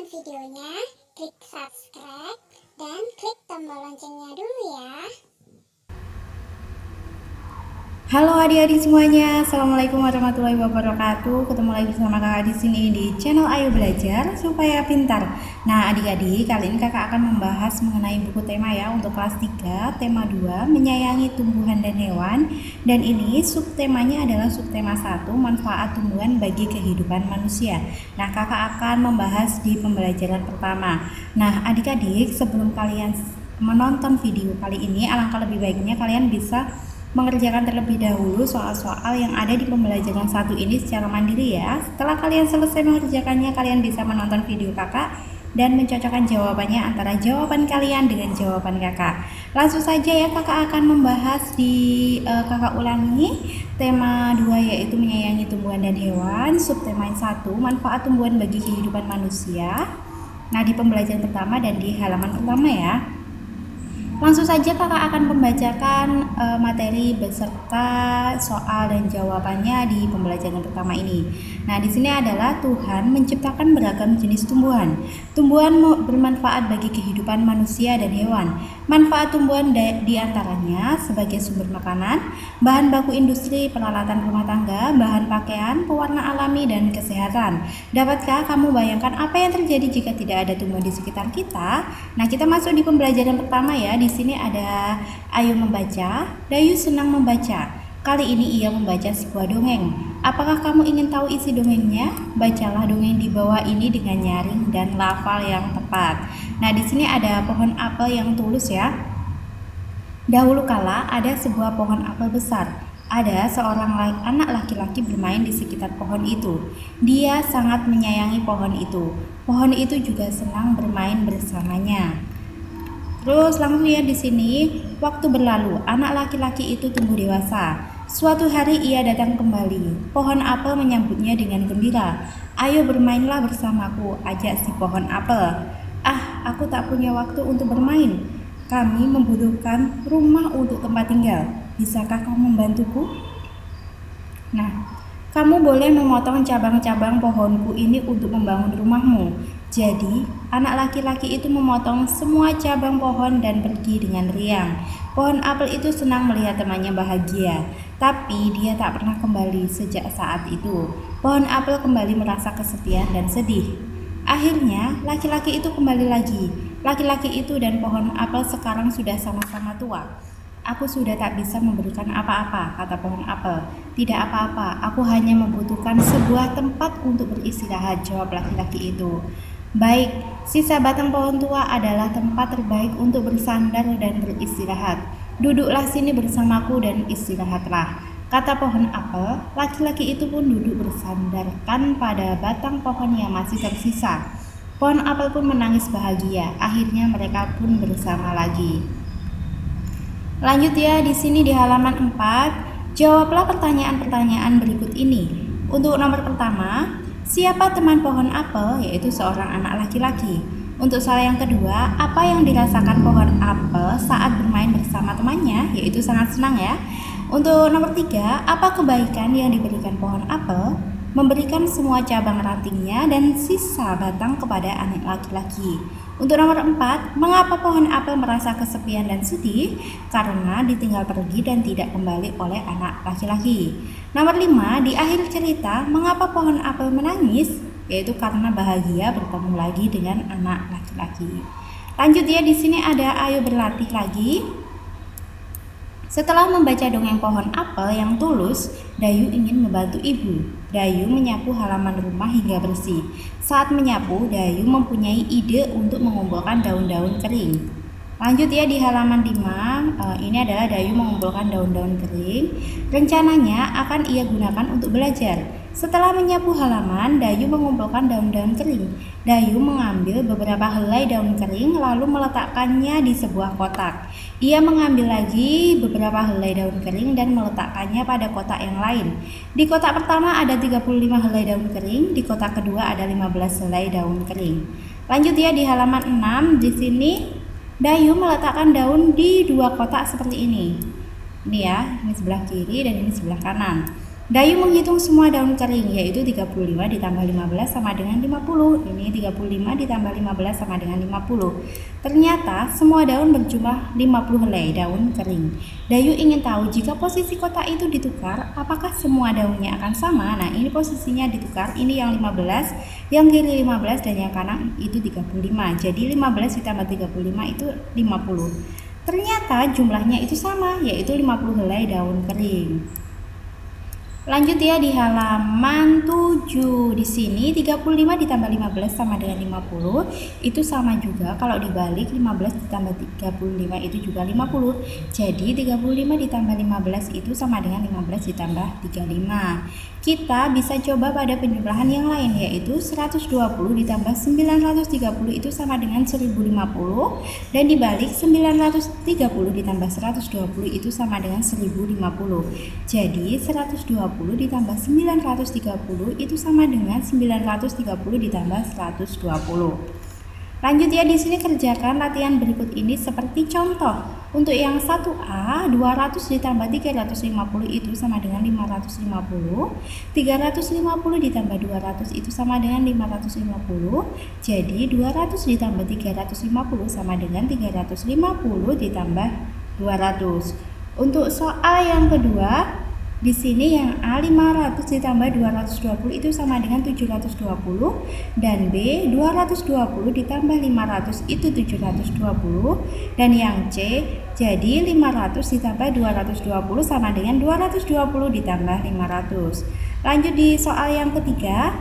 videonya, klik subscribe, dan klik tombol loncengnya dulu ya. Halo adik-adik semuanya, assalamualaikum warahmatullahi wabarakatuh. Ketemu lagi bersama kakak di sini di channel Ayo Belajar Supaya Pintar. Nah adik-adik, kali ini kakak akan membahas mengenai buku tema ya untuk kelas 3, tema 2, menyayangi tumbuhan dan hewan. Dan ini subtemanya adalah subtema 1, manfaat tumbuhan bagi kehidupan manusia. Nah kakak akan membahas di pembelajaran pertama. Nah adik-adik, sebelum kalian menonton video kali ini, alangkah lebih baiknya kalian bisa mengerjakan terlebih dahulu soal-soal yang ada di pembelajaran satu ini secara mandiri ya. Setelah kalian selesai mengerjakannya, kalian bisa menonton video kakak dan mencocokkan jawabannya antara jawaban kalian dengan jawaban kakak. Langsung saja ya, kakak akan membahas di kakak ulangi tema 2 yaitu menyayangi tumbuhan dan hewan, subtema 1 manfaat tumbuhan bagi kehidupan manusia. Nah di pembelajaran pertama dan di halaman pertama ya. Langsung saja kakak akan membacakan materi beserta soal dan jawabannya di pembelajaran pertama ini. Nah, di sini adalah Tuhan menciptakan beragam jenis tumbuhan. Tumbuhan bermanfaat bagi kehidupan manusia dan hewan. Manfaat tumbuhan di antaranya sebagai sumber makanan, bahan baku industri, peralatan rumah tangga, bahan pakaian, pewarna alami, dan kesehatan. Dapatkah kamu bayangkan apa yang terjadi jika tidak ada tumbuhan di sekitar kita? Nah, kita masuk di pembelajaran pertama ya. Di sini ada Ayu membaca. Dayu senang membaca. Kali ini ia membaca sebuah dongeng. Apakah kamu ingin tahu isi dongengnya? Bacalah dongeng di bawah ini dengan nyaring dan lafal yang tepat. Nah, di sini ada pohon apel yang tulus ya. Dahulu kala ada sebuah pohon apel besar. Ada seorang anak laki-laki bermain di sekitar pohon itu. Dia sangat menyayangi pohon itu. Pohon itu juga senang bermain bersamanya. Terus langsung ya di sini, waktu berlalu, anak laki-laki itu tumbuh dewasa. Suatu hari ia datang kembali. Pohon apel menyambutnya dengan gembira. Ayo bermainlah bersamaku, ajak si pohon apel. Ah, aku tak punya waktu untuk bermain. Kami membutuhkan rumah untuk tempat tinggal. Bisakah kamu membantuku? Nah, kamu boleh memotong cabang-cabang pohonku ini untuk membangun rumahmu. Jadi, anak laki-laki itu memotong semua cabang pohon dan pergi dengan riang. Pohon apel itu senang melihat temannya bahagia, tapi dia tak pernah kembali sejak saat itu. Pohon apel kembali merasa kesepian dan sedih. Akhirnya, laki-laki itu kembali lagi. Laki-laki itu dan pohon apel sekarang sudah sama-sama tua. Aku sudah tak bisa memberikan apa-apa, kata pohon apel. Tidak apa-apa, aku hanya membutuhkan sebuah tempat untuk beristirahat, jawab laki-laki itu. Baik, sisa batang pohon tua adalah tempat terbaik untuk bersandar dan beristirahat. Duduklah sini bersamaku dan istirahatlah, kata pohon apel. Laki-laki itu pun duduk bersandarkan pada batang pohon yang masih tersisa. Pohon apel pun menangis bahagia. Akhirnya mereka pun bersama lagi. Lanjut ya, di sini di halaman 4, jawablah pertanyaan-pertanyaan berikut ini. Untuk nomor pertama, siapa teman pohon apel? Yaitu seorang anak laki-laki. Untuk soal yang kedua, apa yang dirasakan pohon apel saat bermain bersama temannya? Yaitu sangat senang ya. Untuk nomor 3, apa kebaikan yang diberikan pohon apel? Memberikan semua cabang rantingnya dan sisa batang kepada anak laki-laki. Untuk nomor 4, mengapa pohon apel merasa kesepian dan sedih? Karena ditinggal pergi dan tidak kembali oleh anak laki-laki. Nomor 5, di akhir cerita, mengapa pohon apel menangis? Yaitu karena bahagia bertemu lagi dengan anak laki-laki. Lanjut ya, di sini ada ayo berlatih lagi. Setelah membaca dongeng pohon apel yang tulus, Dayu ingin membantu ibu. Dayu menyapu halaman rumah hingga bersih. Saat menyapu, Dayu mempunyai ide untuk mengumpulkan daun-daun kering. Lanjut ya di halaman 5, ini adalah Dayu mengumpulkan daun-daun kering. Rencananya akan ia gunakan untuk belajar. Setelah menyapu halaman, Dayu mengumpulkan daun-daun kering. Dayu mengambil beberapa helai daun kering lalu meletakkannya di sebuah kotak. Ia mengambil lagi beberapa helai daun kering dan meletakkannya pada kotak yang lain. Di kotak pertama ada 35 helai daun kering, di kotak kedua ada 15 helai daun kering. Lanjut ya di halaman 6, di sini Dayu meletakkan daun di 2 kotak seperti ini. Ini ya, ini sebelah kiri dan ini sebelah kanan. Dayu menghitung semua daun kering, yaitu 35 ditambah 15 sama dengan 50. Ini 35 ditambah 15 sama dengan 50. Ternyata semua daun berjumlah 50 helai daun kering. Dayu ingin tahu jika posisi kotak itu ditukar, apakah semua daunnya akan sama? Nah, ini posisinya ditukar, ini yang 15, yang kiri 15 dan yang kanan itu 35. Jadi 15 ditambah 35 itu 50. Ternyata jumlahnya itu sama, yaitu 50 helai daun kering. Lanjut ya di halaman 7. Di sini 35 ditambah 15 sama dengan 50. Itu sama juga kalau dibalik 15 ditambah 35 itu juga 50. Jadi 35 ditambah 15 itu sama dengan 15 ditambah 35. Kita bisa coba pada penjumlahan yang lain, yaitu 120 ditambah 930 itu sama dengan 1050, dan dibalik 930 ditambah 120 itu sama dengan 1050. Jadi 120 ditambah 930 itu sama dengan 930 ditambah 120. Lanjut ya, di sini kerjakan latihan berikut ini seperti contoh. Untuk yang 1A, 200 ditambah 350 itu sama dengan 550. 350 ditambah 200 itu sama dengan 550. Jadi 200 ditambah 350 sama dengan 350 ditambah 200. Untuk soal yang kedua, di sini yang A 500 ditambah 220 itu sama dengan 720, dan B 220 ditambah 500 itu 720, dan yang C jadi 500 ditambah 220 sama dengan 220 ditambah 500. Lanjut di soal yang ketiga,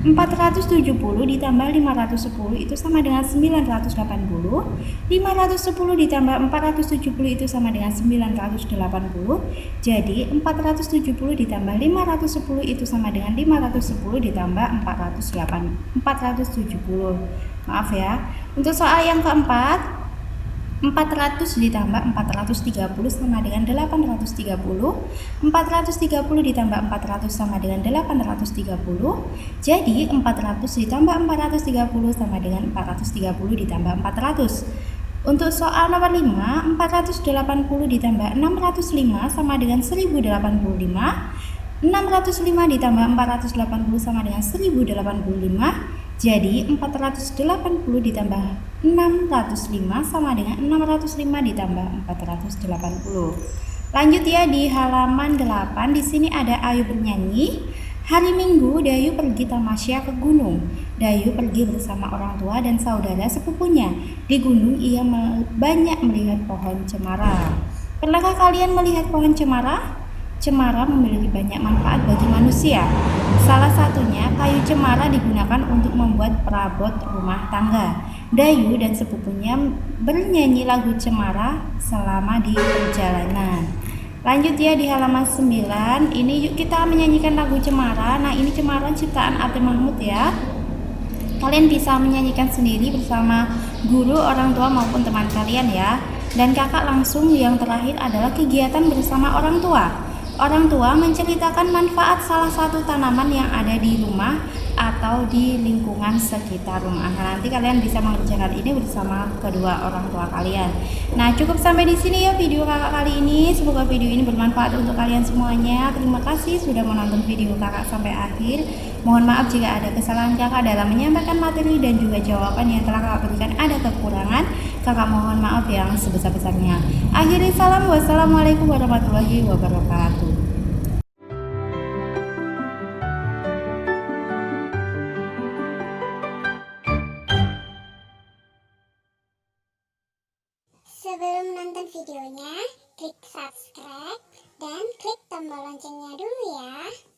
470 ditambah 510 itu sama dengan 980. 510 ditambah 470 itu sama dengan 980. Jadi 470 ditambah 510 itu sama dengan 510 ditambah 470. Maaf ya. Untuk soal yang keempat, 400 ditambah 430 sama dengan 830. 430 ditambah 400 sama dengan 830. Jadi 400 ditambah 430 sama dengan 430 ditambah 400. Untuk soal nomor 5, 480 ditambah 605 sama dengan 1085. 605 ditambah 480 sama dengan 1085. Jadi 480 ditambah 605 sama dengan 605 ditambah 480. Lanjut ya di halaman 8. Di sini ada Ayu bernyanyi. Hari Minggu Dayu pergi tamasya ke gunung. Dayu pergi bersama orang tua dan saudara sepupunya. Di gunung ia banyak melihat pohon cemara. Pernahkah kalian melihat pohon cemara? Cemara memiliki banyak manfaat bagi manusia. Salah satunya, kayu cemara digunakan untuk membuat perabot rumah tangga. Dayu dan sepupunya bernyanyi lagu cemara selama di perjalanan. Lanjut ya di halaman 9. Ini yuk kita menyanyikan lagu cemara. Nah, ini cemara ciptaan Ate Mahmud ya. Kalian bisa menyanyikan sendiri bersama guru, orang tua maupun teman kalian ya. Dan kakak langsung yang terakhir adalah kegiatan bersama orang tua. Orang tua menceritakan manfaat salah satu tanaman yang ada di rumah atau di lingkungan sekitar rumah. Nah, nanti kalian bisa mengerjakan ini bersama kedua orang tua kalian. Nah, cukup sampai di sini ya video kakak kali ini. Semoga video ini bermanfaat untuk kalian semuanya. Terima kasih sudah menonton video kakak sampai akhir. Mohon maaf jika ada kesalahan kakak dalam menyampaikan materi dan juga jawaban yang telah kakak berikan ada kekurangan. Kakak mohon maaf yang sebesar-besarnya. Akhiri salam, wassalamualaikum warahmatullahi wabarakatuh. Sebelum nonton videonya, klik subscribe dan klik tombol loncengnya dulu ya.